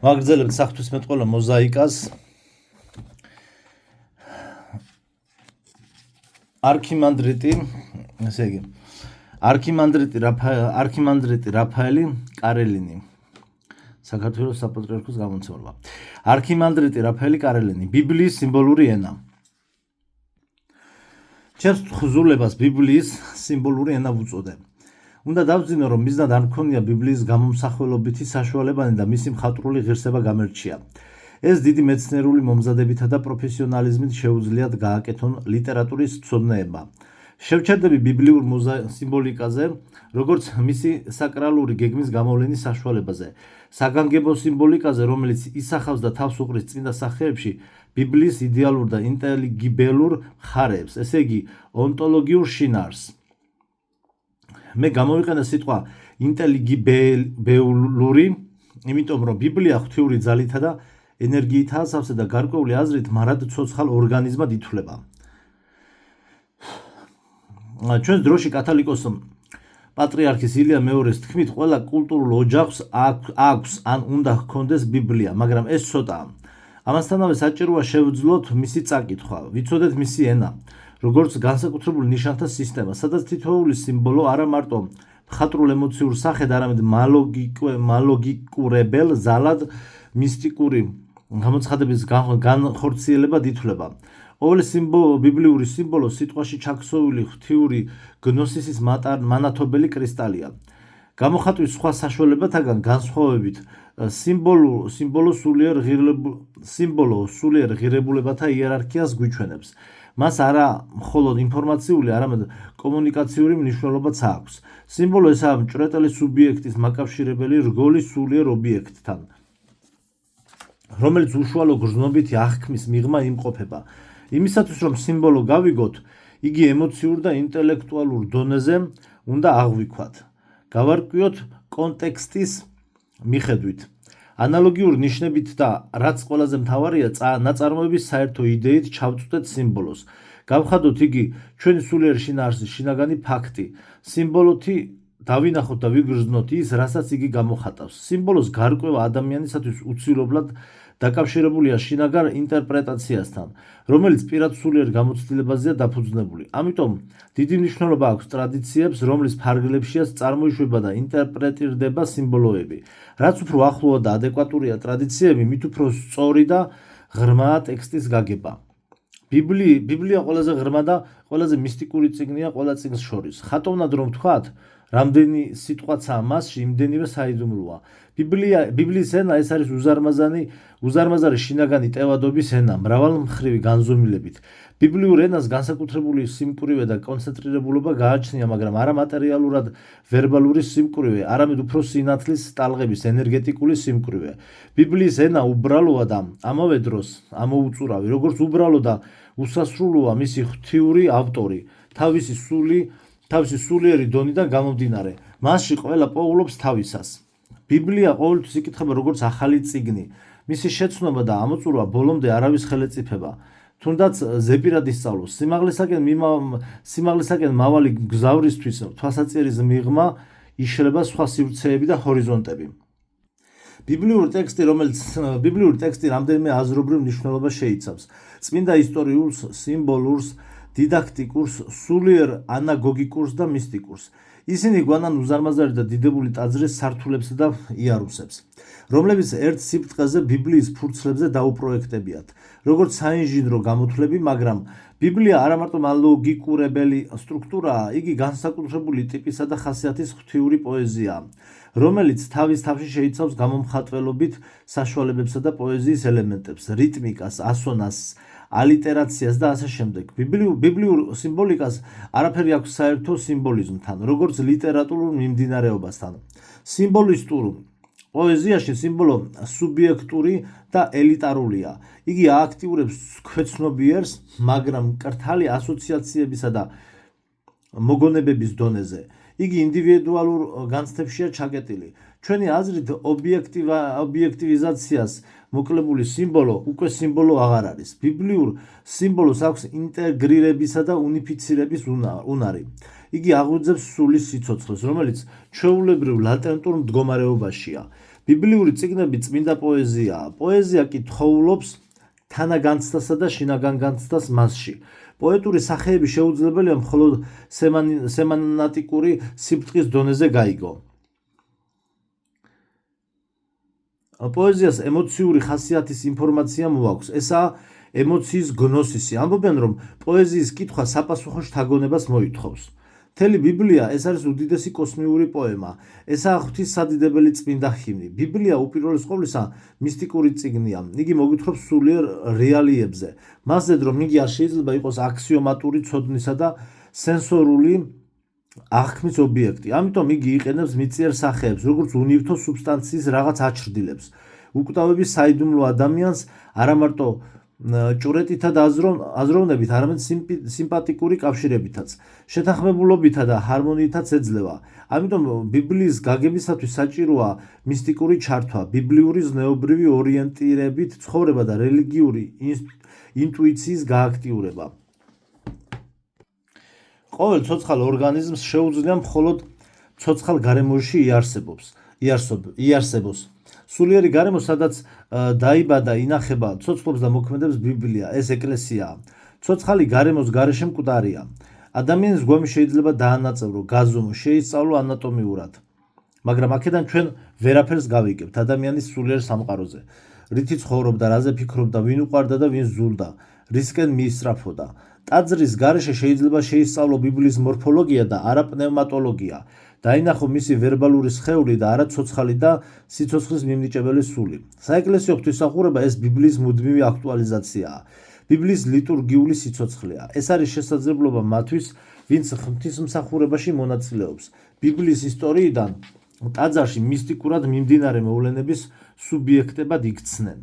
ვაგრძელებთ საღვთისმეტყველო მოზაიკას. არქიმანდრიტი რაფაელი კარელინი. საქართველოს საპატრიარქოს გამომცემლობა. არქიმანდრიტი რაფაელი კარელინი. ბიბლიის სიმბოლური ენა. ჩემს თხზულებას ბიბლიის სიმბოლური ენა ვუწოდე. უნდა დავძინო, რომ მიზნად არ მქონია ბიბლიის გამომსახველობითი საშუალებანი და მისი მხატვრული ღირსება გამერჩია. ეს დიდი მეცნიერული მომზადებითა და პროფესიონალიზმით შეუძლიათ გააკეთონ ლიტერატურის მცოდნეება. შევჩერდები ბიბლიურ სიმბოლიკაზე, როგორც მისი საკრალური გეგმის გამოვლენის საშუალებაზე. საგანგებო სიმბოლიკაზე, რომელიც ისახავს და თავს უყრის წმინდა სახეებში ბიბლიის იდეალურ და ინტელიგიბელურ მხარეებს, ესე იგი ონტოლოგიურ შინაარსს. მე გამოვიყენე სიტყვა ინტელიგიბელური, იმიტომ რომ ბიბლია ღვთიური ძალითა და ენერგიითაა სავსე და გარკვეული აზრით მარად ცოცხალ ორგანიზმად ითვლება. ჩვენს დროში კათოლიკოს პატრიარქის ილია მეორის თქმით, ყველა კულტურულ ოჯახს აქვს ან უნდა ჰქონდეს ბიბლია, მაგრამ ეს ცოტაა. ამასთანავე საჭიროა შევძლოთ მისი წაკითხვა, ვიცოდეთ მისი ენა, როგორც განსაკუთრებულ ნიშანთა სისტემა, სადაც თითოეული სიმბოლო არა მარტო მხატვრულ ემოციურ სახედ, არამედ მალოგიკურებელ, ზალად მისტიკური გამოცხადების განხორციელებად ითვლება. ყოველი ბიბლიური სიმბოლო სიტყვაში ჩაქსოვილი ღვთიური გნოსისის მანათობელი კრისტალია. გამოხატვის სხვა საშუალებათაგან განსხვავებით, სიმბოლო სულიერ ღირებულებათა იერარქიას გვიჩვენებს. მას არა მხოლოდ ინფორმაციული, არამედ კომუნიკაციური მნიშვნელობაც აქვს. სიმბოლო ესაა მჭვრეტელი სუბიექტის მაკავშირებელი რგოლი სულიერ ობიექტთან, რომელიც უშუალო გრძნობითი აღქმის მიღმა იმყოფება. იმისათვის, რომ სიმბოლო გავიგოთ, იგი ემოციურ და ინტელექტუალურ დონეზე უნდა აღვიქვათ. გავარკვიოთ კონტექსტის მიხედვით. ანალოგიურ ნიშნებით და რაც ყველაზე მთავარია, ნაწარმოების საერთო იდეით ჩავწვდეთ სიმბოლოს. გავხადოთ იგი ჩვენი სულიერ შინაარსის შინაგანი ფაქტი. სიმბოლოთი დავინახოთ და ვიგრძნოთ ის, რასაც იგი გამოხატავს. სიმბოლოს გარკვევა ადამიანისათვის უცილებლად დაკავშირებულია შინაგან ინტერპრეტაციასთან, რომელიც პირად სულიერ გამოცდილებაზეა დაფუძნებული. ამიტომ დიდი მნიშვნელობა აქვს ტრადიციებს, რომლის ფარგლებშიაც წარმოიშვება და ინტერპრეტირდება სიმბოლოები. რაც უფრო ახლოა და ადეკვატურია ტრადიციები, მით უფრო სწორი და ღრმაა ტექსტის გაგება. ბიბლია ყველაზე ღრმა და ყველაზე მისტიკური წიგნია ყველა წიგნს შორის. ხატოვნად რომ ვთქვათ, რამდენი სიტყვაცაა მასში, იმდენივე საიდუმლოა. ბიბლიის ენა ეს არის უზარმაზარი შინაგანი ტევადობის ენა, მრავალმხრივი განზომილებით. ბიბლიურ ენას განსაკუთრებული სიმკვრივე და კონცენტრირებულობა გააჩნია, მაგრამ არა მატერიალურად ვერბალური სიმკვრივე, არამედ უფრო სინათლის ტალღების ენერგეტიკული სიმკვრივე. ბიბლიის ენა უბრალოა და ამავე დროს ამოუწურავი, როგორც უბრალო და უსასრულოა მისი ღვთიური ავტორი, თავისი სულიერი დონიდან გამომდინარე. მასში ყველა პოულობს თავისას. ბიბლია ყოველთვის იკითხება როგორც ახალი წიგნი. მისი შეცნობა და ამოწურვა ბოლომდე არავის ხელ ეწიფება. თუნდაც ზეპირად ისწავლოს. სიმაღლისაკენ მავალი გზავრისთვის თვალსაწირის მიღმა იშლება სხვა სივრცეები და ჰორიზონტები. ბიბლიური ტექსტი რამდენიმე აზრობრივ მნიშვნელობას შეიცავს. წმინდა ისტორიულს, სიმბოლურს, დიდაქტიკურს, სულიერ ანაგოგიკურს და მისტიკურს. ისინი გვანან უზარმაზარი და დიდებული ტაძრის სართულებსა და იარუსებს, რომლებიც ერთ სიბრტყეზე ბიბლიის ფურცლებზე დაუპროექტებიათ, როგორც საინჟინრო გამოთვლები, მაგრამ ბიბლია არა მარტო მალოგიკურებელი სტრუქტურაა, იგი განსაკუთრებული ტიპისა და ხასიათის ღვთიური პოეზიაა, რომელიც თავის თავში შეიცავს გამომხატველობით საშუალებებსა და პოეზიის ელემენტებს, რიტმიკას, ასონანსს, ალიტერაციას და ასე შემდეგ. ბიბლიურ სიმბოლიკას არაფერი აქვს საერთო სიმბოლიზმთან, როგორც ლიტერატურულ მიმდინარეობასთან. სიმბოლისტურ პოეზიაში სიმბოლო სუბიექტური და ელიტარულია. იგი ააქტიურებს ქვეცნობიერს, მაგრამ მკრთალი ასოციაციებისა და მოგონებების დონეზე. იგი ინდივიდუალურ განცდებშია ჩაკეტილი. ჩვენი აზრით ობიექტივიზაციას მოკლებული სიმბოლო უკვე სიმბოლო აღარ არის. ბიბლიურ სიმბოლოს აქვს ინტეგრირებისა და უნიფიცირების უნარი. იგი აღვიძებს სულის სიცოცხლეს, რომელიც ჩვეულებრივ ლატენტურ მდგომარეობაშია. ბიბლიური წიგნები წმინდა პოეზიაა. პოეზია კი თხოვლობს თანაგანცდასა და შინაგანგანცდას მასში. პოეტური სახეები შეუძლებელია მხოლოდ სემანტიკური სიფრთხის დონეზე გაიგო. პოეზიას ემოციური ხასიათის ინფორმაცია მოაქვს. ესაა ემოციის გნოსისი. ამბობენ, რომ პოეზიის კითხვა საპასუხო შთაგონებას მოითხოვს. მთელი ბიბლია ეს არის უდიდესი კოსმიური პოემა. ესაა ღვთისადიდებელი წმინდა ჰიმნი. ბიბლია უპირველეს ყოვლისა მისტიკური წიგნია. იგი მოგვითხრობს სულიერ რეალიებზე. მასზე რომ იგი არ შეიძლება იყოს აქსიომატური ცოდნისა და სენსორული აღქმის ობიექტი. ამიტომ იგი იყენებს მიწიერ სახეებს, როგორც უნივთო სუბსტანციის რაღაც აჩრდილებს. უკვდავების საიდუმლო ადამიანს არა მარტო ჭურეტითა და აზროვნებით, არამედ სიმპათიკური კავშირებითაც, შეთანხმებულობითა და ჰარმონიითაც ეძლევა. ამიტომ ბიბლიის გაგებისათვის საჭიროა მისტიკური ჩართვა, ბიბლიური ზნეობრივი ორიენტირებით ცხოვრება და რელიგიური ინტუიციის გააქტიურება. ყოველ ცოცხალ ორგანიზმს შეუძლია მხოლოდ ცოცხალ გარემოში იარსებოს. სულიერი გარემო, სადაც დაიბადა, ინახება, ცოცხლობს და მოქმედებს ბიბლია, ეს ეკლესიაა. ცოცხალი გარემოს გარეშე მკვდარია. ადამიანის გვამი შეიძლება დაანაწევრო, გაზომო, შეისწავლო ანატომიურად. მაგრამ აქედან ჩვენ ვერაფერს გავიგებთ ადამიანის სულიერ სამყაროზე. რითი ცხოვრობდა, რაზე ფიქრობდა, ვინ უყვარდა და ვინ ზულდა, რისკენ მიისწრაფოდა. ტაძრის გარეშე შეიძლება შეისწავლო ბიბლიის მორფოლოგია და არა პნევმატოლოგია. დაინახო მისი ვერბალური სხეული და არა ცოცხალი და სიცოცხლის მიმნიჭებელი სული. საეკლესიო ღვთისმსახურება ეს ბიბლიის მუდმივი აქტუალიზაციაა. ბიბლიის ლიტურგიული სიცოცხლეა. ეს არის შესაძლებლობა მათთვის, ვინც ღვთისმსახურებაში მონაწილეობს. ბიბლიის ისტორიიდან ტაძარში მისტიკურად მიმდინარე მოვლენების სუბიექტებად იქცნენ.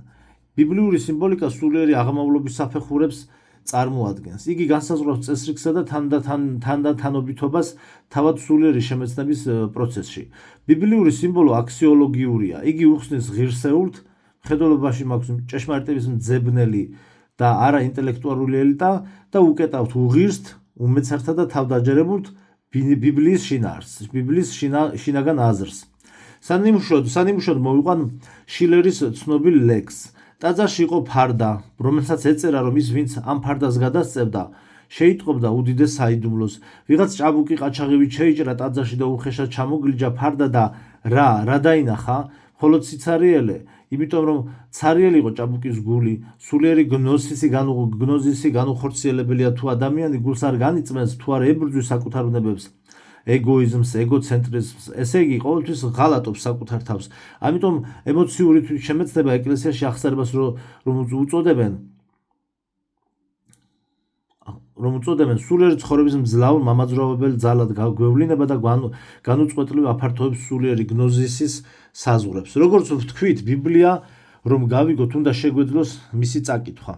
ბიბლიური სიმბოლიკა სულიერი აღმავლობის საფეხურებს წარმოადგენს. იგი განსაზღვრავს წესრიგსა და თანდათანობითობას თავად სულიერი შემეცნების პროცესში. ბიბლიური სიმბოლო აქსიოლოგიურია. იგი უხსნის ღირსეულთ, მხედველობაში მაქვს ჭეშმარიტების მძებნელი და არა ინტელექტუალური ელიტა და უკეტავთ უღირსთ, უმეცართა და თავდაჯერებულთ ბიბლიის შინაარსს, ბიბლიის შინაგან აზრს. სანიმუშოდ მოვიყვან შილერის ცნობილ ლექსს. ტაძარში იყო ფარდა, რომელსაც ეწერა, რომ ის ვინც ამ ფარდას გადასწევდა, შეიტყობდა უდიდეს საიდუმლოს. ვიღაც ჭაბუკი ყაჩაღივით შეიჭრა ტაძარში და უხეშად ჩამოგლიჯა ფარდა და რა დაინახა? მხოლოდ სიცარიელე, იმიტომ რომ ცარიელი იყო ჭაბუკის გული. სულიერი გნოზისი განუხორციელებელია თუ ადამიანი გულს არ განიწმენს, თუ არ ებრძვის საკუთარ უნებებს, ეგოიზმს, ეგოცენტრიზმს, ესე იგი ყოველთვის ღალატობს საკუთარ თავს. ამიტომ ემოციური შემეცნება ეკლესიაში აღსარებას რომ უწოდებენ სულიერი ცხოვრების მძლავრ მამაძრავებელ ძალად გვევლინება და განუწყვეტლივ აფართოებს სულიერი გნოზისის საზღვრებს. როგორც ვთქვით, ბიბლია რომ გავიგოთ, უნდა შეგვეძლოს მისი წაკითხვა.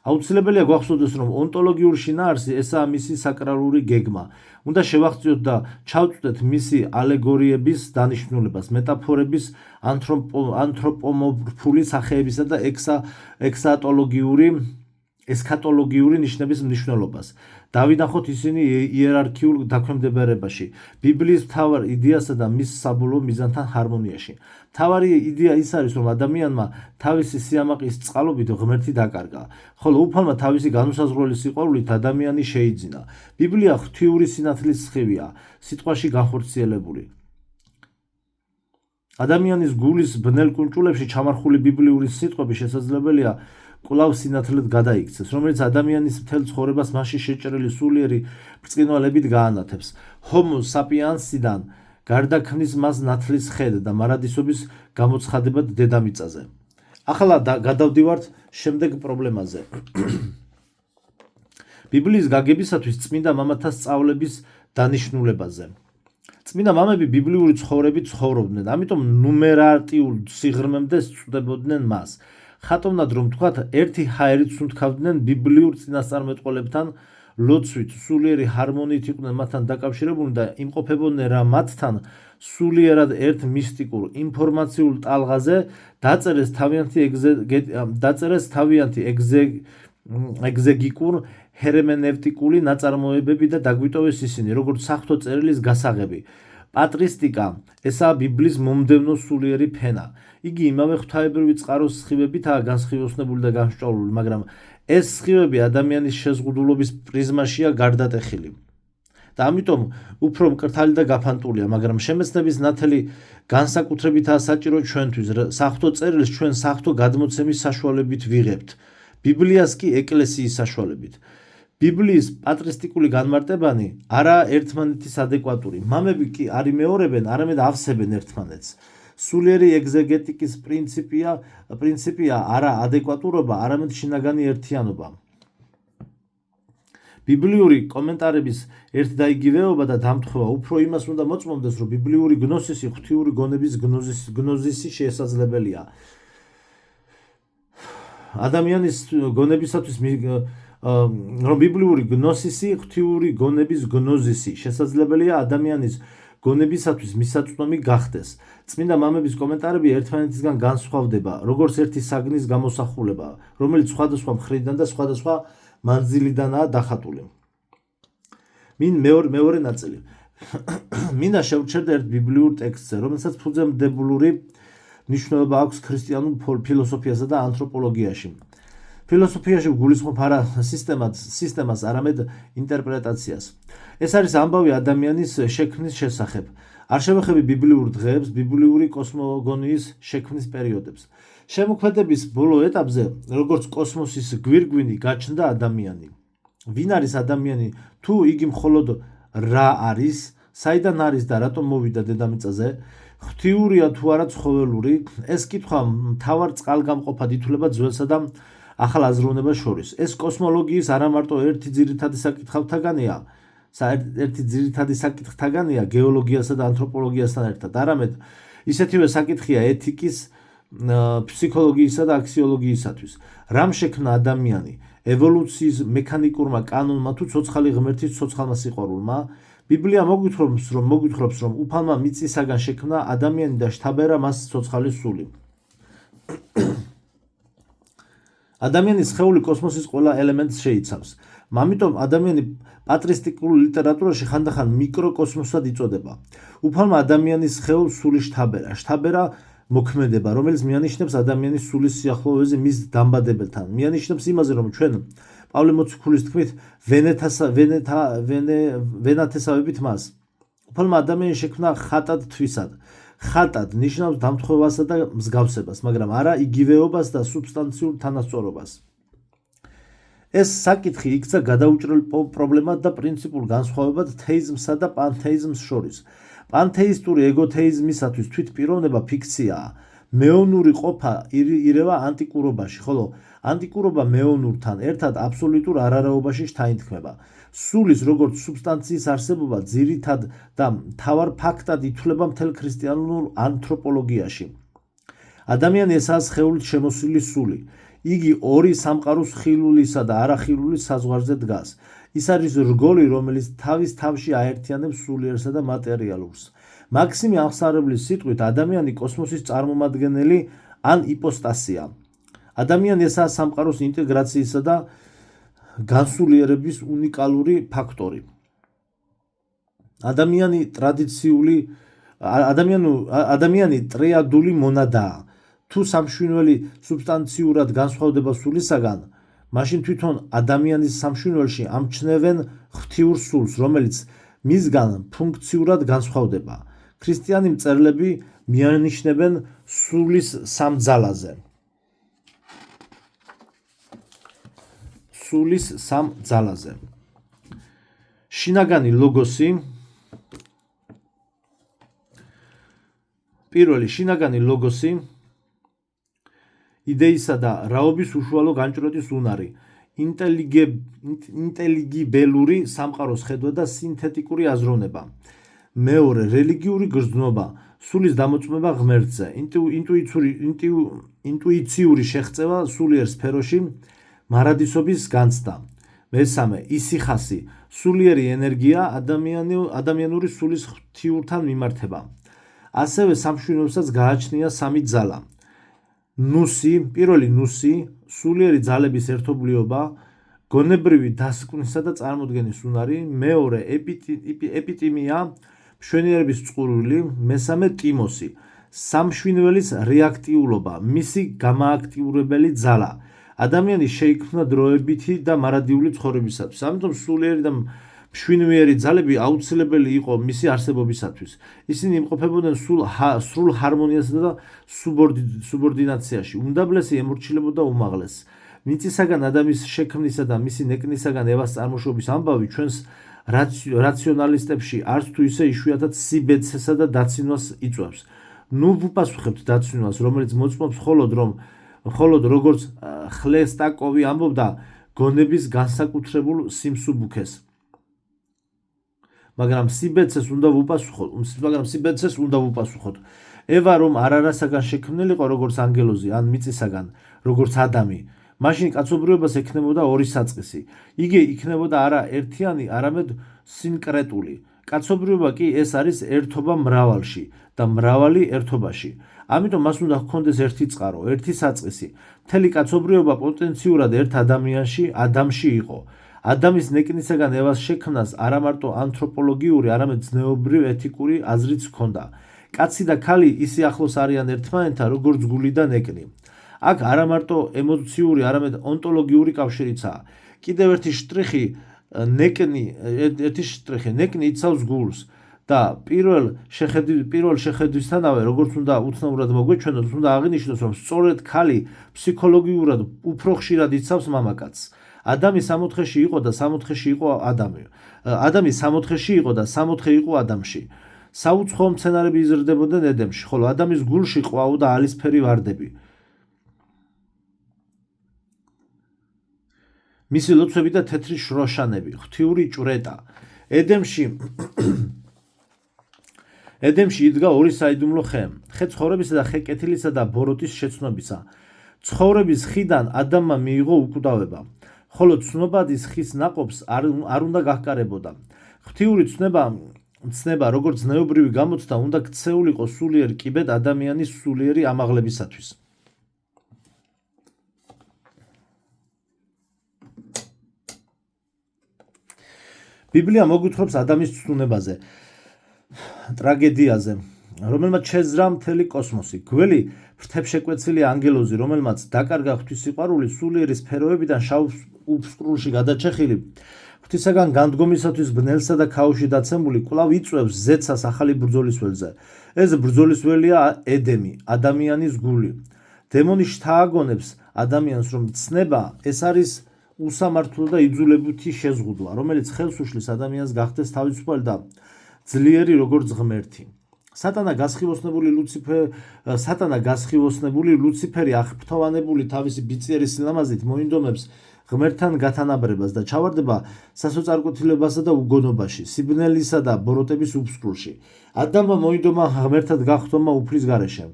აუცილებელია გვახსოვდეს, რომ ონტოლოგიური შინაარსი ესაა მისი საკრალური გეგმა. უნდა შევახციოთ და ჩავწვდეთ მისი ალეგორიების დანიშნულებას, მეტაფორების, ანთროპომორფული სახეებისა და ესქატოლოგიური ნიშნების მნიშვნელობას. დავინახოთ ისინი იერარქიულ დაქვემდებარებაში, ბიბლიის მთავარ იდეასა და მის საბოლოო მიზანთან ჰარმონიაში. მთავარი იდეა ის არის, რომ ადამიანმა თავისი სიამაყის წყალობით ღმერთი დაკარგა, ხოლო უფალმა თავისი განუსაზღვრელი სიყვარულით ადამიანი შეიძინა. ბიბლია ღვთიური სინათლის სხივია, სიტყვაში განხორციელებული. ადამიანის გულის ბნელ კუნჭულებში ჩამარხული ბიბლიური სიტყვები შესაძლებელია კვლავ სინათლედ გადაიქცეს, რომელიც ადამიანის მთელ ცხოვრებას მასში შეჭრილი სულიერი ბრწყინვალებით გაანათებს. ჰომო საპიენსიდან გარდაქმნის მას ნათლის ხედ და მარადისობის გამოცხადებად დედამიწაზე. ახლა გადავდივართ შემდეგ პრობლემაზე. ბიბლიის გაგებისათვის წმინდა მამათა სწავლების დანიშნულებაზე. წმინდა მამები ბიბლიური ცხოვრებით ცხოვრობდნენ, ამიტომ ნუმერატიულ სიღრმემდე სწვდებოდნენ მას. ხატოვნად რომ თქვათ, ერთი ჰაერით სუნთქავდნენ ბიბლიურ წინასწარმეტყველებთან ლოცვით, სულიერი ჰარმონიით იყვნენ მათთან დაკავშირებულნი და იმყოფებოდნენ რა მათთან სულიერად ერთ მისტიკურ ინფორმაციულ ტალღაზე დაწერეს თავიანთი ეგზეგიკურ ჰერმენევტიკული ნაწარმოებები და დაგვიტოვეს ისინი, როგორც საღვთო წერილის გასაღები. პატრისტიკა ესაა ბიბლის მომდევნო სულიერი ფენა. იგი იმავე ღვთაებრივი წყაროს სხივებითაა განსხივოსნებული და განსჭვალული, მაგრამ ეს სხივები ადამიანის შეზღუდულობის პრიზმაშია გარდატეხილი. და ამიტომ უფრო მკრთალი და გაფანტულია, მაგრამ შემეცნების ნათელი განსაკუთრებითაა საჭირო ჩვენთვის, საღვთო წერილს ჩვენ საღვთო გადმოცემის საშუალებით ვიღებთ, ბიბლიას კი ეკლესიის საშუალებით. ბიბლიის პატრისტიკული განმარტებანი არაა ერთმანეთის ადეკვატური. მამები კი არ იმეორებენ, არამედ ავსებენ ერთმანეთს. სულიერი ეგზეგეტიკის პრინციპია არა ადეკვატურობა, არამედ შინაგანი ერთიანობა. ბიბლიური კომენტარების ერთდაიგივეობა და დამთხოვა უფრო იმას უნდა მოწმობდეს, რომ ბიბლიური გნოსისი ღვთიური გონების გნოზისი შესაძლებელია. ადამიანის გონებისათვის რომ ბიბლიური გნოსისი ღვთიური გონების გნოზისი შესაძლებელია ადამიანის გონებისათვის მისაწვდომი გახდეს. წმინდა მამების კომენტარები ერთმანეთისგან განსხვავდება, როგორც ერთი საგნის გამოსახულება, რომელიც სხვადასხვა მხრიდან და სხვადასხვა მანძილიდანაა დახატული. მეორე ნაწილი. მინდა შევჩერდე ერთ ბიბლიურ ტექსტზე, რომელსაც ფუძემდებლური მნიშვნელობა აქვს ქრისტიანულ ფილოსოფიასა და ანთროპოლოგიაში. ფილოსოფიაში გულისხმობ არა სისტემას, არამედ ინტერპრეტაციას. ეს არის ამბავი ადამიანის შექმნის შესახებ. არ შევეხები ბიბლიურ დღეებს, ბიბლიური კოსმოგონიის შექმნის პერიოდებს. შემოქმედების ბოლო ეტაპზე, როგორც კოსმოსის გვირგვინი, გაჩნდა ადამიანი. ვინ არის ადამიანი, თუ იგი მხოლოდ რა არის, საიდან არის და რატომ მოვიდა დედამიწაზე, ღვთიურია თუ არა ცხოველური, ეს კითხვა მთავარ წყალგამყოფად ითვლება ძველსა და ახალ აზროვნებას შორის. ეს კოსმოლოგიის არა მარტო ერთი ძირითადი საკითხთაგანია გეოლოგიასა და ანთროპოლოგიასთან ერთად, არამედ ისეთივე საკითხია ეთიკის, ფსიქოლოგიისა და აქსიოლოგიისათვის. რამ შექმნა ადამიანი? ევოლუციის მექანიკურმა კანონმა თუ ცოცხალი ღმერთის ცოცხალმა სიყვარულმა? ბიბლია მოგვითხრობს, რომ უფალმა მიწისაგან შექმნა ადამიანი და შთაბერა მას ცოცხალი სული. ადამიანის სხეული კოსმოსის ყველა ელემენტს შეიცავს. ამიტომ ადამიანი პატრისტიკულ ლიტერატურაში ხანდახან მიკროკოსმოსად იწოდება. უფალმა ადამიანის სხეულს სული შთაბერა მოქმედება, რომელიც მიანიშნებს ადამიანის სულის სიახლოვეზე მის დამბადებელთან. მიანიშნებს იმაზე, რომ ჩვენ პავლე მოციქულის თქმით ვენათესავებით მას. უფალმა ადამიანს შექმნა ხატად თვისად. ხატად ნიშნავს დამთხოვასა და მსგავსებას, მაგრამ არა იგივეობას და სუბსტანციურ თანასწორობას. ეს საკითხი იქცა გადაუჭრელ პრობლემად და პრინციპულ განსხვავებად თეიზმსა და პანთეიზმს შორის. პანთეისტური ეგოთეიზმისათვის თვითპიროვნება ფიქციაა. მეონური ყოფა ირევა ანტიკურობაში, ხოლო ანტიკურობა მეონურთან ერთად აბსოლუტურ არარაობაში შთაინთქმება. სულის როგორც სუბსტანციის არსებობა ძირითად და მთავარ ფაქტად ითვლება მთელ ქრისტიანულ ანთროპოლოგიაში. ადამიანი ესაა სხეულით შემოსილი სული. იგი ორი სამყაროს ხილულისა და არახილულის საზღვარზე დგას. ის არის რგოლი, რომელიც თავის თავში აერთიანებს სულიერსა და მატერიალურს. მაქსიმე აღსარებლის სიტყვით, ადამიანი კოსმოსის წარმომადგენელი ან იპოსტასია. ადამიანი ესაა სამყაროს ინტეგრაციისა და განსულიერების უნიკალური ფაქტორი. ადამიანი ტრიადული მონადაა. თუ სამშვინველი სუბსტანციურად განსხვავდება სულისაგან, მაშინ თვითონ ადამიანის სამშვინველში ამჩნევენ ღვთიურ სულს, რომელიც მისგან ფუნქციურად განსხვავდება. ქრისტიანი მწერლები მიანიშნებენ სულის სამ ძალაზე. შინაგანი ლოგოსი. პირველი შინაგანი ლოგოსი იდეისა და რაობის უშუალო განჭვრეტის უნარი, ინტელიგიბელური სამყაროს ხედვა და სინთეტიკური აზროვნება. მეორე რელიგიური გრძნობა, სულის დამოწმება ღმერთზე, ინტუიციური შეღწევა სულიერ სფეროში, მარადისობის განცდა. მესამე ისიხასი, სულიერი ენერგია, ადამიანური სულის ღვთიურთან მიმართება. ასევე სამშვინველსაც გააჩნია სამი ძალა. პირველი ნუსი, სულიერი ძალების ერთობლიობა, გონებრივი დასკვნისა და წარმოდგენის უნარი. მეორე ეპიტიმია, მშვენიერების წყურვილი, მესამე ტიმოსი, სამშვინველის რეაქტიულობა, მისი გამააქტიურებელი ძალა. ადამიანი შეიქმნა დროებითი და მარადიული ცხოვრებისათვის. ამიტომ სულიერი და მშვინვიერი ძალები აუცილებელი იყო მისი არსებობისათვის. ისინი იმყოფებოდნენ სრულ ჰარმონიასა და სუბორდინაციაში. უმდაბლესი ემორჩილებოდა უმაღლესს. მიწისაგან ადამიანის შექმნისა და მისი ნეკნისაგან ევას წარმოშობის ამბავი ჩვენს რაციონალისტებში არც თუ ისე იშვიათად სიბეცესა და დაცინვას იწვევს. ნუ ვუპასუხებთ დაცინვას, რომელიც მოწმობს მხოლოდ როგორც ხლესტაკოვი ამბობდა გონების განსაკუთრებულ სიმსუბუქეს. მაგრამ სიბეცეს უნდა ვუპასუხოთ. ევა რომ არასაგან შექმნილიყო როგორც ანგელოზი ან მიწისაგან, როგორც ადამი, მაშინ კაცობრიობას ექნებოდა ორი საწყისი. იგი იქნებოდა არა ერთიანი, არამედ სინკრეტული. კაცობრიობა კი ეს არის ერთობა მრავალში და მრავალი ერთობაში. ამიტომ მას უნდა ჰქონდეს ერთი წყარო, ერთი საწყისი. მთელი კაცობრიობა პოტენციურად ერთ ადამში იყო. ადამის ნეკნისაგან ევას შექმნას არა მარტო ანთროპოლოგიური, არამედ ზნეობრივ ეთიკური აზრიც ჰქონდა. კაცი და ქალი ისე ახლოს არიან ერთმანეთთან, როგორც გული და ნეკნი. აქ არა მარტო ემოციური, არამედ ონტოლოგიური კავშირიცაა. კიდევ ერთი შტრიხი ნეკნი იცავს გულს და პირველ შეხედვისთანავე, როგორც უნდა უცნაურად მოგვეჩვენოს, უნდა აღინიშნოს, რომ სწორედ ქალი ფსიქოლოგიურად უფრო ხშირად იცავს მამაკაცს. ადამი სამოთხეში იყო და სამოთხეში იყო ადამი. ადამი სამოთხეში იყო და სამოთხე იყო ადამში. საუცხოო მცენარები იზრდებოდნენ ედემში, ხოლო ადამის გულში ყვაოდა ალისფერი ვარდები. მისი ლოცვები და თეთრი შროშანები, ღვთიური ჭვრეტა. ედემში იდგა ორი საიდუმლო ხე, ხე ცხოვრებისა და ხე კეთილისა და ბოროტის შეცნობისა. ცხოვრების ხიდან ადამმა მიიღო უკვდავება, ხოლო ცნობადის ხის ნაყოფს არ უნდა გაჰკარებოდა. ღვთიური ცნება, როგორც ზნეობრივი გამოცდა, უნდა ქცეულიყო სულიერ კიბედ ადამიანის სულიერი ამაღლებისათვის. ბიბლია მოგვითხრობს ადამიანის ცნუნებაზე, ტრაგედიაზე, რომელმაც შეძრა მთელი კოსმოსი. გველი ფრთებშეკვეცილი ანგელოზი, რომელმაც დაკარგა ღვთისსიყვარული, სულიერი სფეროებიდან შავ უფსკრულში გადაჭეხილი, ღვთისაგან განდგომისათვის ბნელსა და ქაოსში დაცემული, კვლავ იწვევს ზეცას ახალი ბრძოლის ველზე. ეს ბრძოლის ველია ედემი, ადამიანის გული. დემონი შთააგონებს ადამიანს, რომ ცნება ეს არის უსამართლო და იძულებითი შეზღუდვა, რომელიც ხელს უშლის ადამიანს გახდეს თავისუფალი და ძლიერი როგორც ღმერთი. სატანა გასხივოსნებული ლუციფერი აღფრთოვანებული თავისი ბიწიერი სილამაზით მოინდომებს ღმერთთან გათანაბრებას და ჩავარდება სასოწარკვეთილებასა და უგონობაში, სიბნელისა და ბოროტების უფსკრულში. ადამიანმა მოინდომა ღმერთად გახდომა უფლის გარეშე.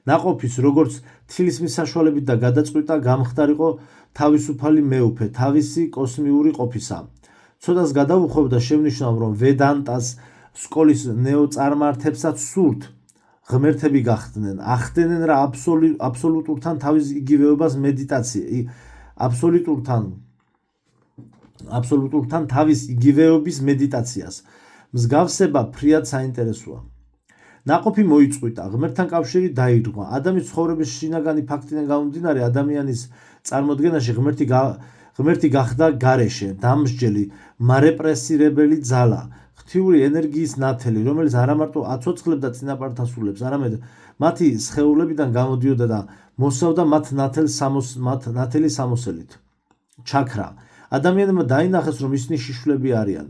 ნაყოფის, როგორც თილისმის საშუალებით და გადაწყვიტა გამხდარიყო თავისუფალი მეუფე, თავისი კოსმიური ყოფისა. ცოტას გადავუხობ და შევნიშნავ, რომ ვედანტას სკოლის ნეოწარმართებსაც სურთ ღმერთები გახდნენ, ახდენენ რა აბსოლუტურთან თავის იგივეობას აბსოლუტურთან თავის იგივეობის მედიტაციას. მსგავსება ფრიად საინტერესოა. ნაყოფი მოიწყვიტა, ღმერთთან კავშირი დაირღვა. ადამიანის ცხოვრების შინაგანი ფაქტიდან გამომდინარე, ადამიანის წარმოდგენაში ღმერთი გახდა გარეშე, დამსჯელი, მარეპრესირებელი ძალა, ღვთიური ენერგიის ნათელი, რომელიც არა მარტო აცოცხლებდა წინაპართა ასულებს, არამედ მათი სხეულებიდან გამოდიოდა და მოსავდა მათ ნათელი სამოსელით. ჩაქრა. ადამიანმა დაინახეს, რომ ისინი შიშვლები არიან.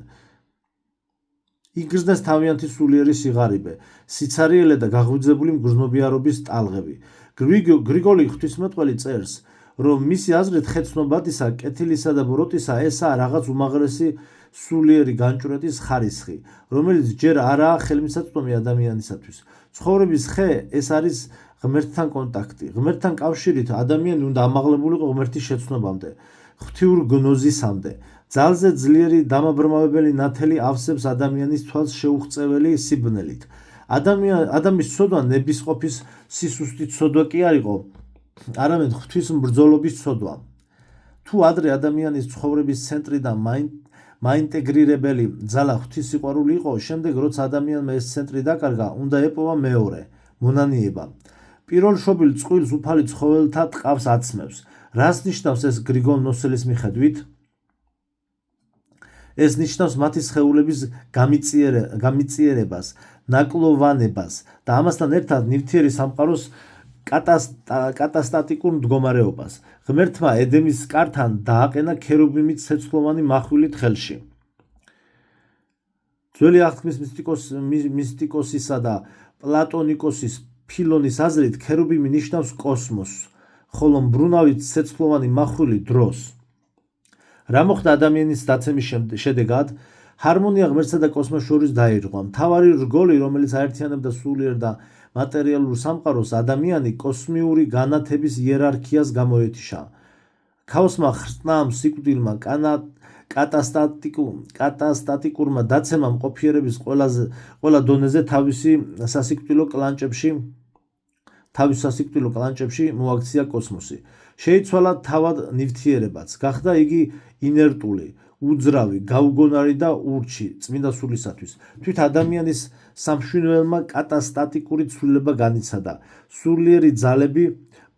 იგრძნეს თავიანთი სულიერი სიღარიბე, სიცარიელე და გაღვიძებული მგრძნობიარობის ტალღები. გრიგოლი ღვთისმეტყველი წერს, რომ მისი აზრით ხეცნობადისა, კეთილისა და ბოროტისა ესაა რაღაც უმაღლესი სულიერი განჭვრეტის ხარისხი, რომელიც ჯერ არაა ხელმისაწვდომი ადამიანისათვის. ცხოვრების ხე ეს არის ღმერთთან კონტაქტი. ღმერთთან კავშირით ადამიანი უნდა ამაღლებულიყო ღმერთის შეცნობამდე, ღვთიურ გნოზისამდე. ძალზე ძლიერი დამაბრმავებელი ნათელი ავსებს ადამიანის თვალს შეუღწეველი სიბნელით. ადამიანის ცოდვა ნებისყოფის სისუსტით ცოდვა კი არ იყო, არამედ ღვთის მბრძოლობის ცოდვა. თუ ადრე ადამიანის ცხოვრების ცენტრიდან მაინტეგრირებელი ძალა ღვთისსიყვარული იყო, შემდეგ როცა ადამიანმა ეს ცენტრი დაკარგა, უნდა ეპოვა მეორე მონანიება. პირველ შობილ წყვილს უფალი ცხოველთა ტყავს აცმევს. რას ნიშნავს ეს გრიგოლ ნოსელის მიხედვით? ეს ნიშნავს მათი სხეულების გამიწიერებას, ნაკლოვანებას და ამასთან ერთად ნივთიერი სამყაროს კატასტატიკურ მდგომარეობას. ღმერთმა ედემის კართან დააყენა ქერუბიმით ცეცხლოვანი מחვილით ხელში. ძველი აღთქმის მისტიკოსისა და პლატონიკოსის ფილონის აზრით ქერუბიმი ნიშნავს კოსმოსს, ხოლო მბრუნავით ცეცხლოვანი მახვილი დროს. რა მოხდა ადამიანის დაცემის შედეგად? ჰარმონია ღმერთსა და კოსმოსს შორის დაირღვა. მთავარი რგოლი, რომელიც აერთიანებდა სულიერ და მატერიალურ სამყაროს, ადამიანი კოსმიური განათების იერარქიას გამოეთიშა. ქაოსმა, ხრწნამ, სიკვდილმა, კატასტატიკურმა დაცემამ ყოფიერების ყველა დონეზე თავის სასიკვდილო კლანჭებში მოაქცია კოსმოსი. შეიცვალა თავად ნივთიერებაც, გახდა იგი ინერტული, უძრავი, გაუგონარი და ურჩი წმინდა სულისათვის. თვით ადამიანის სამშვინველმა კატასტატიკური ცვლილება განიცადა. სულიერი ძალები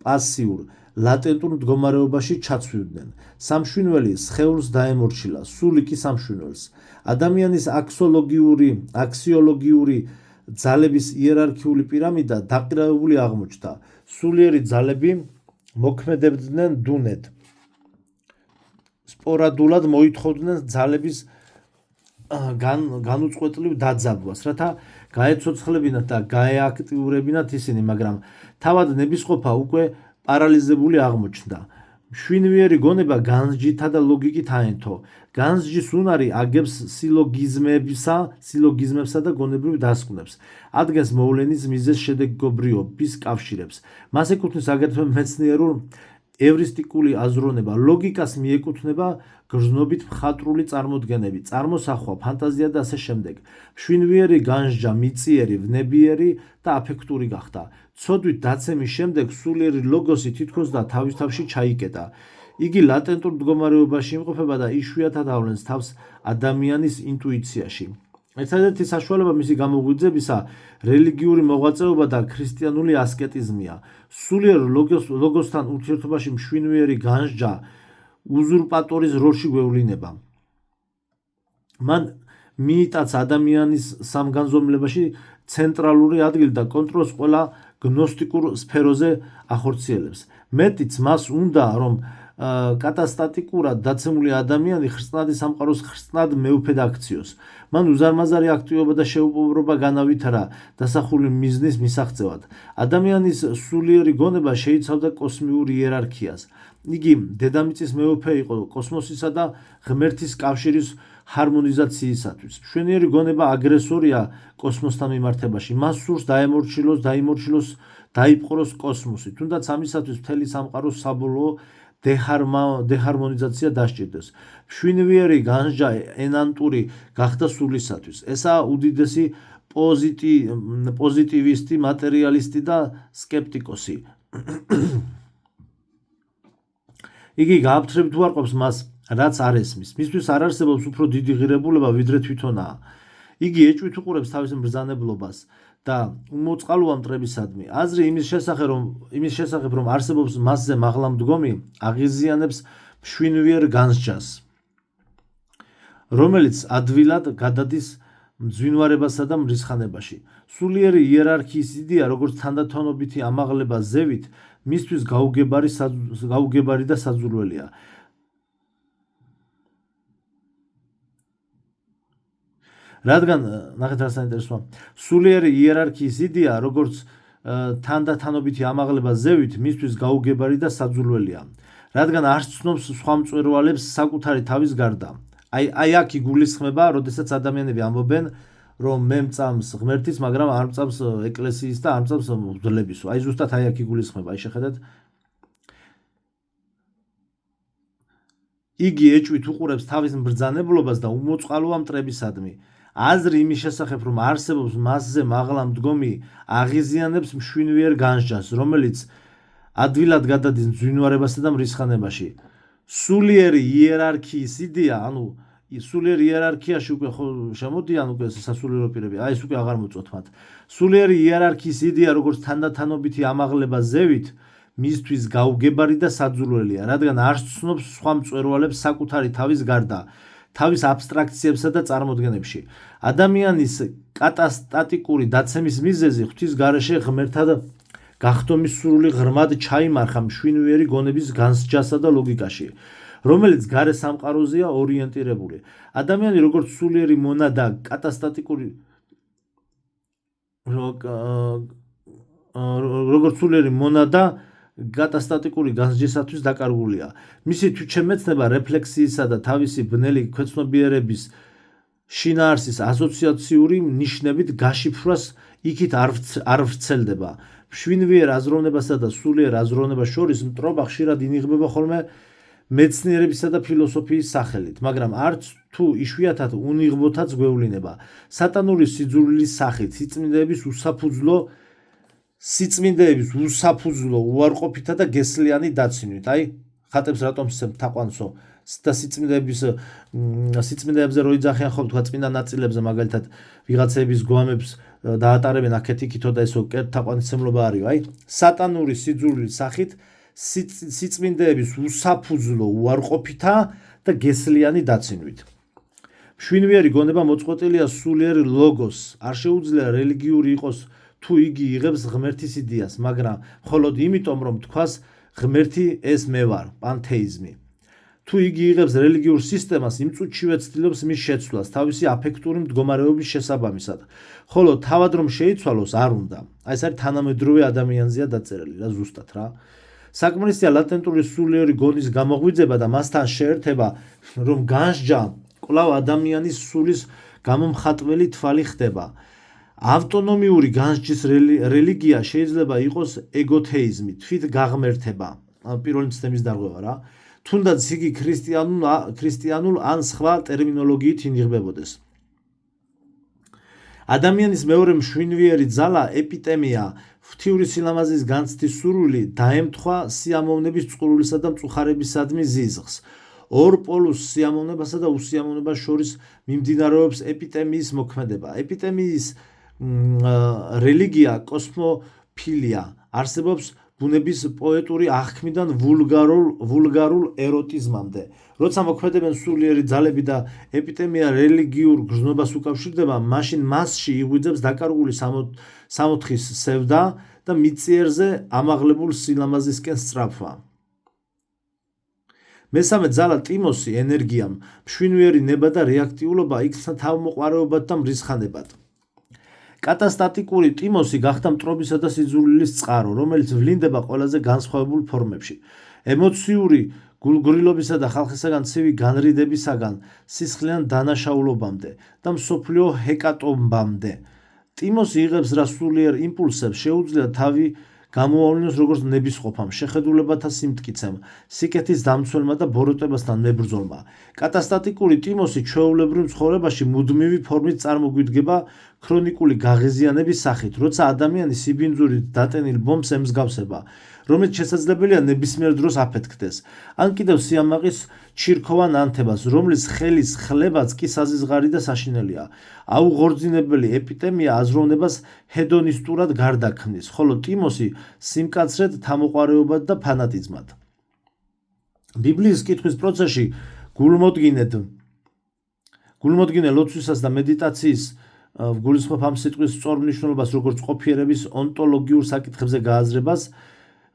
პასიურ, ლატენტურ მდგომარეობაში ჩაცვიდნენ. სამშვინველი სხეულს დაემორჩილა, სული კი სამშვინველს. ადამიანის აქსიოლოგიური ძალების იერარქიული პირამიდა დაყრდნობით აღმოჩნდა. სულიერი ძალები მოქმედებდნენ დუნედ. სპორადულად მოითხოვდნენ ძალების განუწყვეტლივ დაძაბვას, რათა გაეცოცხლებინათ და გაეაქტიურებინათ ისინი, მაგრამ თავად ნებისყოფა უკვე პარალიზებული აღმოჩნდა. მშვინვიერი გონება განსჯითა და ლოგიკით აენთო. განსჯის უნარი აგებს სილოგიზმებსა და გონებრივ დასკვნებს. ადგენს მოვლენის მიზეზ-შედეგობრივობის კავშირებს. მას ეკუთვნის აგრეთვე მეცნიერულ ევრისტიკული აზროვნება. ლოგიკას მიეკუთვნება გრძნობით მხატვრული წარმოდგენები, წარმოსახვა, ფანტაზია და ასე შემდეგ. მშვინვიერი განსჯა მიწიერი, ვნებიერი და აფექტური გახდა. ცოდვით დაცემის შემდეგ სულიერი ლოგოსი თითქოს და თავის-თავში ჩაიკეტა. იგი ლატენტურ მდგომარეობაში იმყოფება და იშვიათად ავლენს თავს ადამიანის ინტუიციაში. ერთადერთი საშუალება მისი გამოღვიძებისა რელიგიური მოღვაწეობა და ქრისტიანული ასკეტიზმია. სულიერ ლოგოსთან ურთიერთობაში მშვინვიერი განსჯა უზურპატორის როლში გვევლინება. მან მიიტაცა ადამიანის სამგანზომილებაში ცენტრალური ადგილი და კონტროლს ყველა გნოსტიკურ სფეროზე ახორციელებს. მეტიც მას უნდა, რომ კატასტატიკურად დაცემული ადამიანი ხრწნადი სამყაროს ხრწნად მეუფედ აქციოს. მან უზარმაზარი აქტივობა და შეუპოვრობა განავითარა დასახული მიზნის მისაღწევად. ადამიანის სულიერი გონება შეიცავდა კოსმიურ იერარქიას. იგი დედამიწის მეუფე იყო კოსმოსისა და ღმერთის კავშირის ჰარმონიზაციისათვის. მშვენიერი გონება აგრესორია კოსმოსთან მიმართებაში. მას სურს დაიმორჩილოს, დაიპყროს კოსმოსი. თუნდაც ამისათვის მთელი სამყაროს საბოლოო დეჰარმონიზაცია დასჭირდეს. მშვინვიერი განსჯა ენანტური გახდა სულისათვის. ესაა უდიდესი პოზიტივისტი, მატერიალისტი და სკეპტიკოსი. იგი გააფთრებით უარყოფს მას, რაც არ ესმის. მისთვის არ არსებობს უფრო დიდი ღირებულება, ვიდრე თვითონაა. იგი ეჭვით უყურებს თავის მბრძანებლობას და უმოწყალოა მტრებისადმი. აზრი იმის შესახებ, რომ არსებობს მასზე მაღლა მდგომი, აღიზიანებს მშვინვიერ განსჯას, რომელიც ადვილად გადადის მძვინვარებასა და მრისხანებაში. სულიერი იერარქიის იდეა, როგორც თანდათანობითი ამაღლება ზევით, მისთვის გაუგებარი და საძულველია. რადგან ნახეთ რა საინტერესოა. სულიერი იერარქიის იდეა, როგორც თანდათანობითი ამაღლება ზევით, მისთვის გაუგებარი და საძულველია. რადგან არ ცნობს სხვა მწვერვალებს საკუთარი თავის გარდა. აი აქ იგულისხმება, როდესაც ადამიანები ამბობენ, რომ მე მწამს ღმერთის, მაგრამ არ მწამს ეკლესიის და არ მწამს მღვდლებისო. აი ზუსტად აი აქ იგულისხმება. აი შეხედეთ. იგი ეჭვით უყურებს თავის მბრძანებლობას და უმოწყალოა მტრებისადმი. აზრი იმის შესახებ, რომ არსებობს მასზე მაღლა მდგომი, აღიზიანებს მშვინვიერ განსჯას, რომელიც ადვილად გადადის მძვინვარებასა და მრისხანებაში. სულიერი იერარქიის იდეა, ანუ სულიერი იერარქიაში უკვე შემოდიან უკვე სასულიერო პირები, აი ეს უკვე აღარ მოწოთ მათ. სულიერი იერარქიის იდეა როგორც თანდათანობითი ამაღლება ზევით, მისთვის გაუგებარი და საძულველია, რადგან არ ცნობს სხვა მწვერვალებს საკუთარი თავის გარდა, თავის აბსტრაქციებსა და წარმოდგენებში. ადამიანის კატასტატიკური დაცემის მიზეზი ღვთის გარეშე ღმერთად გახდომის სურვილი ღრმად ჩაიმარხა მშვინვიერი გონების განსჯასა და ლოგიკაში, რომელიც გარე სამყაროზეა ორიენტირებული. ადამიანი როგორც სულიერი მონა და კატასტატიკური განსჯისათვის დაკარგულია. მისი თვითშემეცნება რეფლექსიისა და თავისი ბნელი ქვეცნობიერების შინაარსის ასოციაციური ნიშნებით გაშიფრვას იქით არ ვრცელდება. მშვინვიერ აზროვნებასა და სულიერ აზროვნებას შორის მტრობა ხშირად ინიღბება ხოლმე მეცნიერებისა და ფილოსოფიის სახელით, მაგრამ არც თუ იშვიათად უნიღბოთაც გვევლინება. სატანური სიძულვილის სახით, სიწმინდეების უსაფუძვლო უარყოფითა და გესლიანი დაცინვით. აი, ხატებს რატომ სცემთ თაყვანსო და სიწმინდეებზე რო იძახიან ხოლმე თქვა წმინდა ნაწილებზე, მაგალითად ვიღაცების გვამებს დაატარებენ აქეთ-იქითო და ესო თაყვანისმცემლობა არისო. აი, სატანური სიძულვილის სახით სიწმინდეების უსაფუძვლო უარყოფითა და გესლიანი დაცინვით. მშვინვიერი გონება მოწყვეტილია სულიერ ლოგოს, არ შეუძლია რელიგიური იყოს თუ იგი იღებს ღმერთის იდეას, მაგრამ მხოლოდ იმიტომ რომ თქვას ღმერთი ეს მე ვარ, პანთეიზმი. თუ იგი იღებს რელიგიურ სისტემას, იმ წუთშივე ცდილობს მის შეცვლას თავისი აფექტური მდგომარეობის შესაბამისად, ხოლო თავად რომ შეიცვალოს არ უნდა. აი ეს არის თანამედროვე ადამიანზეა დაწერილი რა ზუსტად რა. საკმარისია ლატენტური სულიერი გონის გამოღვიძება და მასთან შეერთება, რომ განსჯა კვლავ ადამიანის სულის გამომხატველი თვალი ხდება. ავტონომიური განსჯის რელიგია შეიძლება იყოს ეგოთეიზმი, თვით გაღმერთება, პირველი მცნების დარღვევა რა. თუნდაც იგი ქრისტიანულ ან სხვა ტერმინოლოგიით ინიღბებოდეს. ადამიანის მეორე მშვინვიერი ძალა ეპიტემია, ღვთიური სილამაზის განცდის სურვილი დაემთხვა სიამოვნების წყურვილისა და მწუხარებისადმი ზიზღს. ორ პოლუს სიამოვნებასა და უსიამოვნებას შორის მიმდინარეობს ეპიტემიის მოქმედება. ეპიტემიის რელიგია კოსმოფილია არსებობს ბუნების პოეტური აღქმიდან ვულგარულ ეროტიზმამდე. როცა მოქმედებენ სულიერი ძალები და ეპიტემია რელიგიურ გრძნობას უკავშირდება, მაშინ მასში იღვიძებს დაკარგული სამოთხის სევდა და მიწიერზე ამაღლებულ სილამაზისკენ სწრაფვა. მესამე ძალა ტიმოსი ენერგიამ, მშვინვიერი ნება და რეაქტიულობა იქცა თავმოყვარეობად და მრისხანებად. კატასტატიკური ტიმოსი გახდა მტრობისა და სიძულვილის წყარო, რომელიც ვლინდება ყველაზე განსხვავებულ ფორმებში. ემოციური გულგრილობისა და ხალხისაგან ცივი განრიდებისაგან სისხლიან დანაშაულობამდე და მსოფლიო ჰეკატომბამდე. ტიმოსი იღებს რა სულიერ იმპულსებს შეუძლია თავი გამოავლინოს როგორც ნებისყოფამ, შეხედულებათა სიმტკიცემ, სიკეთის დამცველმა და ბოროტებასთან მებრძოლმა. კატასტატიკური ტიმოსი ჩვეულებრივ ცხოვრებაში მუდმივი ფორმით წარმოგვიდგება ქრონიკული გაღიზიანების სახით, როცა ადამიანი სიბინძურით დატენილ ბომბს ემსგავსება, რომელიც შესაძლებელია ნებისმიერ დროს აფეთქდეს, ან კიდევ სიამაყის ჩირქოვან ანთებას, რომლის ხელის ხლებაც კი საზიზღარი და საშინელია. აუღორძინებელი ეპიტემია აზროვნებას ჰედონისტურად გარდაქმნის, ხოლო ტიმოსი სიმკაცრედ, თამოყვარეობად და ფანატიზმად. ბიბლიის კითხვის პროცესში გულმოდგინე ლოცვისას და მედიტაციის გულისხმობ ამ სიტყვის სწორ მნიშვნელობას როგორც ყოფიერების ონტოლოგიურ საკითხებზე გააზრებას.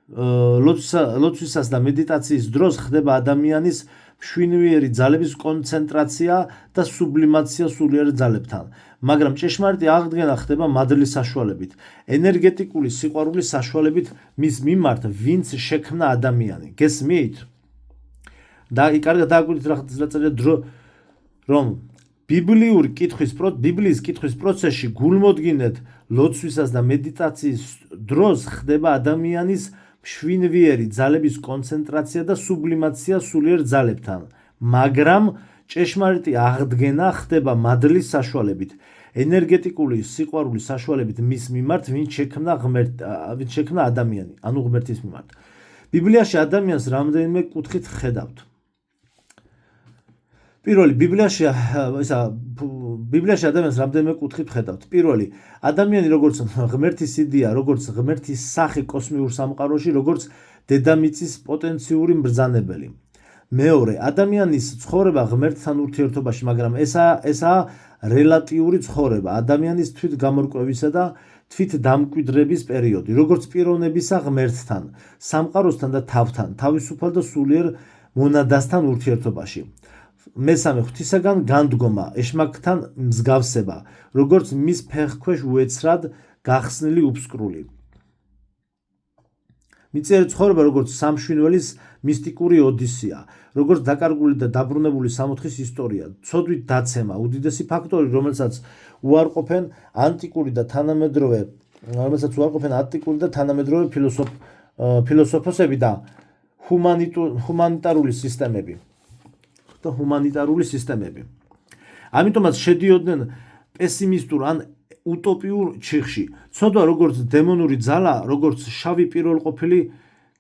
ლოცვისას და მედიტაციის დროს ხდება ადამიანის მშვინვიერი ძალების კონცენტრაცია და სუბლიმაცია სულიერ ძალებთან, მაგრამ ჭეშმარიტი აღდგენა ხდება მადლის საშუალებით, ენერგეტიკული სიყვარულის საშუალებით მის მიმართ, ვინც შექმნა ადამიანი. გესმით? და კარგად დააკვირდით რა წერია დრო, რომ ბიბლიის კითხვის პროცესში გულმოდგინედ ლოცვისას და მედიტაციის დროს ხდება ადამიანის მშვინვიერი ძალების კონცენტრაცია და სუბლიმაცია სულიერ ძალებთან, მაგრამ ჭეშმარიტი აღდგენა ხდება მადლის საშუალებით, ენერგეტიკული სიყვარულის საშუალებით მის მიმართ, ვინც შექმნა ადამიანი, ანუ ღმერთის მიმართ. ბიბლიაში ადამიანს რამდენიმე კუთხით ხედავთ. პირველი ბიბლიაში ბიბლიაში ადამიანს რამდენიმე კუთხით ხედავთ. პირველი, ადამიანი როგორც ღმერთის იდეა, როგორც ღმერთის სახე კოსმიურ სამყაროში, როგორც დედამიწის პოტენციური მბრძანებელი. მეორე, ადამიანის ცხოვრება ღმერთთან ურთიერთობაში, მაგრამ ესაა რელატიური ცხოვრება, ადამიანის თვითგამორკვევისა და თვითდამკვიდრების პერიოდი, როგორც პიროვნებისა ღმერთთან, სამყაროსთან და თავთან, თავისუფალ და სულიერ მონადასთან ურთიერთობაში. მესამე, ღვთისაგან განდგომა, ეშმაკთან მსგავსება, როგორც მის ფეხქვეშ უეცრად გახსნილი უფსკრული. მიწიერი ცხოვრება, როგორც სამშვინველის მისტიკური ოდისეა, როგორც დაკარგული და დაბრუნებული სამოთხის ისტორია, ცოდვით დაცემა, უდიდესი ფაქტორი, რომელსაც უარყოფენ ანტიკური და თანამედროვე ფილოსოფოსები და ჰუმანიტარული სისტემები. ამიტომაც შედიოდნენ პესიმისტურ ან უტოპიურ ჩიხში. ცოდვა როგორც დემონური ძალა, როგორც შავი პირველყოფილი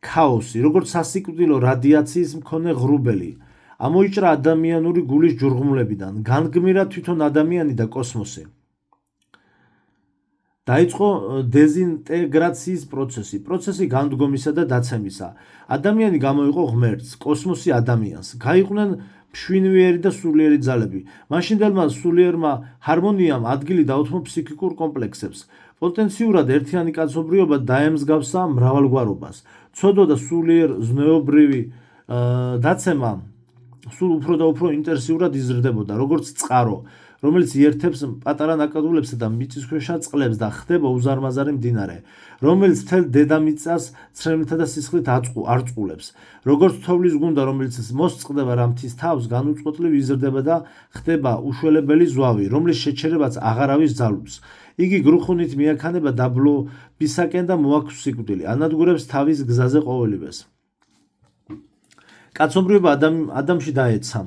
ქაოსი, როგორც სასიკვდილო რადიაციის მქონე ღრუბელი, ამოიჭრა ადამიანური გულის ჯუღმულებიდან, განგმირა თვითონ ადამიანი და კოსმოსი. დაიწყო დეზინტეგრაციის პროცესი განდგომისა და დაცემისა. ადამიანი გამოიყო ღმერთს, კოსმოსი ადამიანს. გაიყვნენ მშვინვიერი და სულიერი ძალები. მაშინდელმა სულიერმა ჰარმონიამ ადგილი დაუთმო ფსიქიკურ კომპლექსებს. პოტენციურად ერთიანი კაცობრიობა დაემსგავსა მრავალგვარობას. ცოდვა და სულიერ ზნეობრივი დაცემა სულ უფრო და უფრო ინტენსიურად იზრდებოდა, როგორც წყარო, რომელიც იერთებს პატარა ნაკადულებსა და მიწისქვეშა წყლებს და ხდება უზარმაზარი მდინარე, რომელიც მთელ დედამიწას ცრემლთა და სისხლით არწყულებს. როგორც თოვლის გუნდა, რომელიც მოსწყდება რამთის თავს, განუწყვეტლივ იზრდება და ხდება უშველებელი ზვავი, რომლის შეჩერებაც აღარავის ძალუps. იგი გრუხუნით მიაქანება დაბლობისაკენ და მოაქვს სიკვდილი, ანადგურებს თავის გზაზე ყოველივეს. კაცობრიობა ადამიანში დაეცა.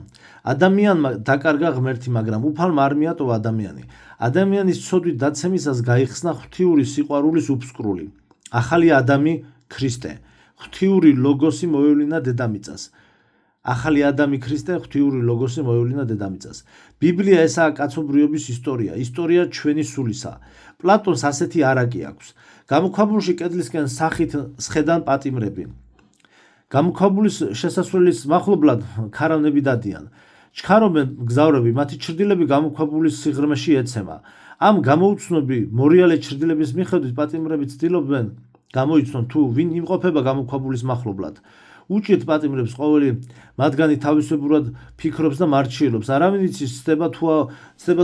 ადამიანმა დაკარგა ღმერთი, მაგრამ უფალმა არ მიატოვა ადამიანი. ადამიანის ცოდვით დაცემისას გაიხსნა ღვთიური სიყვარულის უფსკრული. ახალი ადამი ქრისტე. ღვთიური ლოგოსი მოევლინა დედამიწას. ბიბლია ესაა კაცობრიობის ისტორია ჩვენი სულისა. პლატონს ასეთი არაკი აქვს. გამოქვაბულში კედლისკენ სახით სხედან პატიმრები. გამოქვაბულის შესასვლელის მახლობლად ქარავნები დადიან. ჩქარობენ მგზავრები, მათი ჩრდილები გამოქვაბულის სიღრმეში ეცემა. ამ გამოუცნობი მორიალე ჩრდილების მიხედვით პატიმრები ცდილობენ გამოიცნონ თუ ვინ იმყოფება გამოქვაბულის მახლობლად. უჭირთ პატიმრებს ყოველი მათგანი თავისებურად ფიქრობს და მარჩიელობს. არავინ იცის ცდება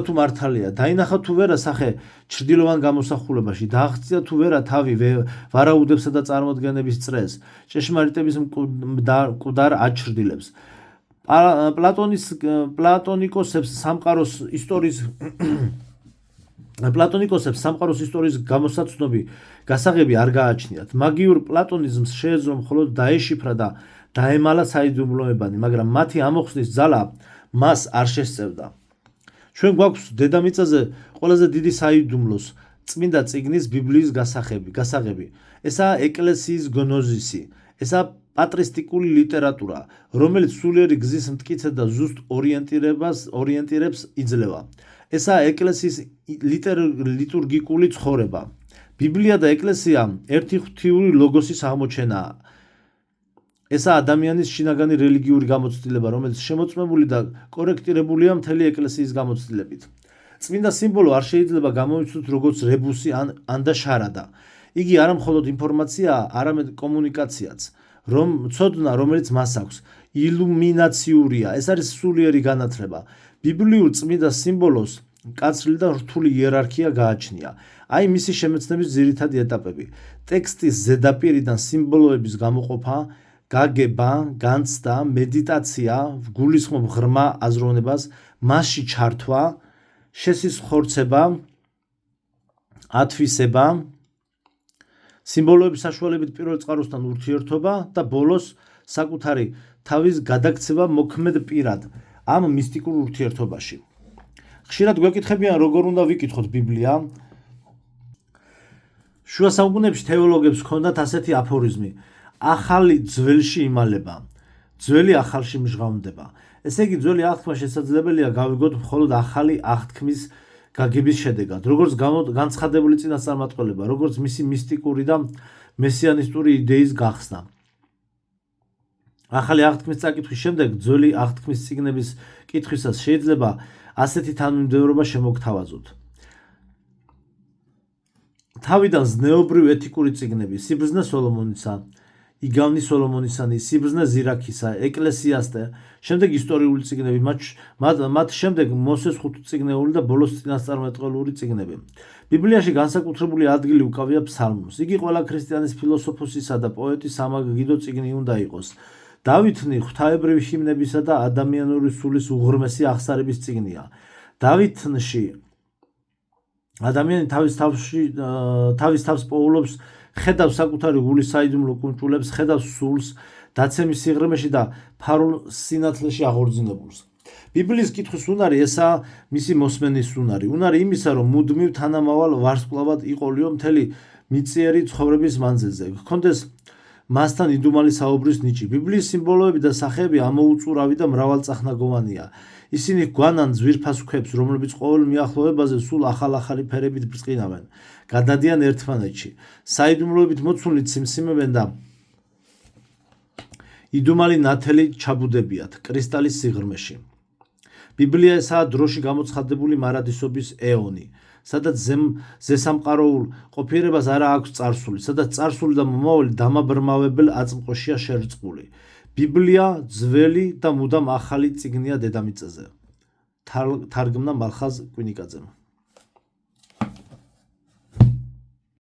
თუ მართალია. დაინახა თუ ვერა სახე ჩრდილოვან გამოსახულებაში, დააღწია თუ ვერა თავი ვარაუდებსა და წარმოდგენების წრეს, ჭეშმარიტების მკვდარ აჩრდილებს. პლატონიკოსებს სამყაროს ისტორიის გამოსაცნობი გასაღები არ გააჩნიათ. მაგიურ პლატონიზმს შეეძლო მხოლოდ დაეშიფრა და დაემალა საიდუმლოებანი, მაგრამ მათი ამოხსნის ძალა მას არ შესწევდა. ჩვენ გვაქვს დედამიწაზე ყველაზე დიდი საიდუმლოს წმინდა წიგნის ბიბლიის გასაღები. ესაა ეკლესიის გნოზისი. ესაა პატრისტიკული ლიტერატურა, რომელიც სულიერი გზის მტკიცედ და ზუსტ ორიენტირებს იძლევა. ესაა ეკლესიის ლიტურგიკული ცხოვრება. ბიბლია და ეკლესია ერთი ღვთიური ლოგოსის აღმოჩენაა. ესაა ადამიანის შინაგანი რელიგიური გამოცდილება, რომელიც შემოწმებული და კორექტირებულია მთელი ეკლესიის გამოცდილებით. წმინდა სიმბოლო არ შეიძლება გამოიცნოთ როგორც რებუსი ან და შარადა. იგი არა მხოლოდ ინფორმაციაა, არამედ კომუნიკაციაც. ცოდნა, რომელიც მას აქვს, ილუმინაციურია. ეს არის სულიერი განათლება. ბიბლიურ წმინდა სიმბოლოს მკაცრი და რთული იერარქია გააჩნია. აი მისი შემეცნების ძირითადი ეტაპები. ტექსტის ზედაპირიდან სიმბოლოების გამოყოფა, გაგება, განცდა, მედიტაცია, გულისხმობ ღრმა აზროვნებას, მასში ჩართვა, შესისხორცება, ათვისება, სიმბოლოების საშუალებით პირველ წყაროსთან ურთიერთობა და ბოლოს საკუთარი თავის გადაქცევა მოქმედ პირად ამ მისტიკურ ურთიერთობაში. ხშირად გვეკითხებიან, როგორ უნდა ვიკითხოთ ბიბლია. შუა საუკუნეებში თეოლოგებს ჰქონდათ ასეთიაფორიზმი: ახალი ძველში იმალება, ძველი ახალში მჟღავნდება. ესე იგი, ძველი აღთქმა შესაძლებელია გავიგოთ მხოლოდ ახალი აღთქმის გაგების შედეგად, როგორც განცხადებული წინასწარმეტყველება, როგორც მისი მისტიკური და მესიანისტური იდეის გახსნა. ახალი აღთქმის წაკითხვის შემდეგ ძველი აღთქმის წიგნების კითხვისას შეიძლება ასეთი თანმიმდევრობა შემოგთავაზოთ. თავიდან ზნეობრივ ეთიკური წიგნები, სიბრძნე სოლომონისა, იგავნის სოლომონისანი, სიბრძნე ზირაქისა, ეკლესიასტე, შემდეგ ისტორიული წიგნები, მათ შემდეგ მოსეს ხუთწიგნეული და ბოლოს წინასწარმეტყველური წიგნები. ბიბლიაში განსაკუთრებული ადგილი უკავია ფსალმებს. იგი ყველა ქრისტიანის ფილოსოფოსისა და პოეტის სამაგიდო წიგნი უნდა იყოს. დავითნი ღვთაებრივი ჰიმნებისა და ადამიანური სულის უღრმესი აღსარების წიგნია. დავითნში ადამიანი თავის თავს პოულობს, ხედავს საკუთარი გულის საიდუმლო კუნჭულებს, ხედავს სულს, დაცემის სიღრმეში და ფარულ სინათლეში აღორძინებულს. ბიბლიის კითხვის უნარი ესაა მისი მოსმენის უნარი. უნარი იმისა, რომ მუდმივ თანამავალ ვარსკვლავად იყოლიო მთელი მიწიერი ცხოვრების მანძილზე. გქონდეს მასთან იდუმალი საუბრის ნიჭი. ბიბლიის სიმბოლოები და სახეები ამოუწურავი და მრავალწახნაგოვანია. ისინი გვანან ძვირფას ქვებს, რომლებიც ყოველ მიახლოებაზე სულ ახალ-ახალი ფერებით ბრწყინავენ, გადადიან ერთმანეთში, საიდუმლოებით მოცულნი სიმსიმებენ და იდუმალი ნათელი ჩაბუდებიათ კრისტალის სიღრმეში. ბიბლია ესაა დროში გამოცხადებული მარადისობის ეონი, სადაც ზესამყაროულ ყოფიერებას არა აქვს წარსული, სადაც წარსული და მომავალი დამაბრმავებელ აწმყოშია შერწყმული. ბიბლია ძველი და მუდამ ახალი წიგნია დედამიწაზე. თარგმნა მალხაზ კვინიკაძემ.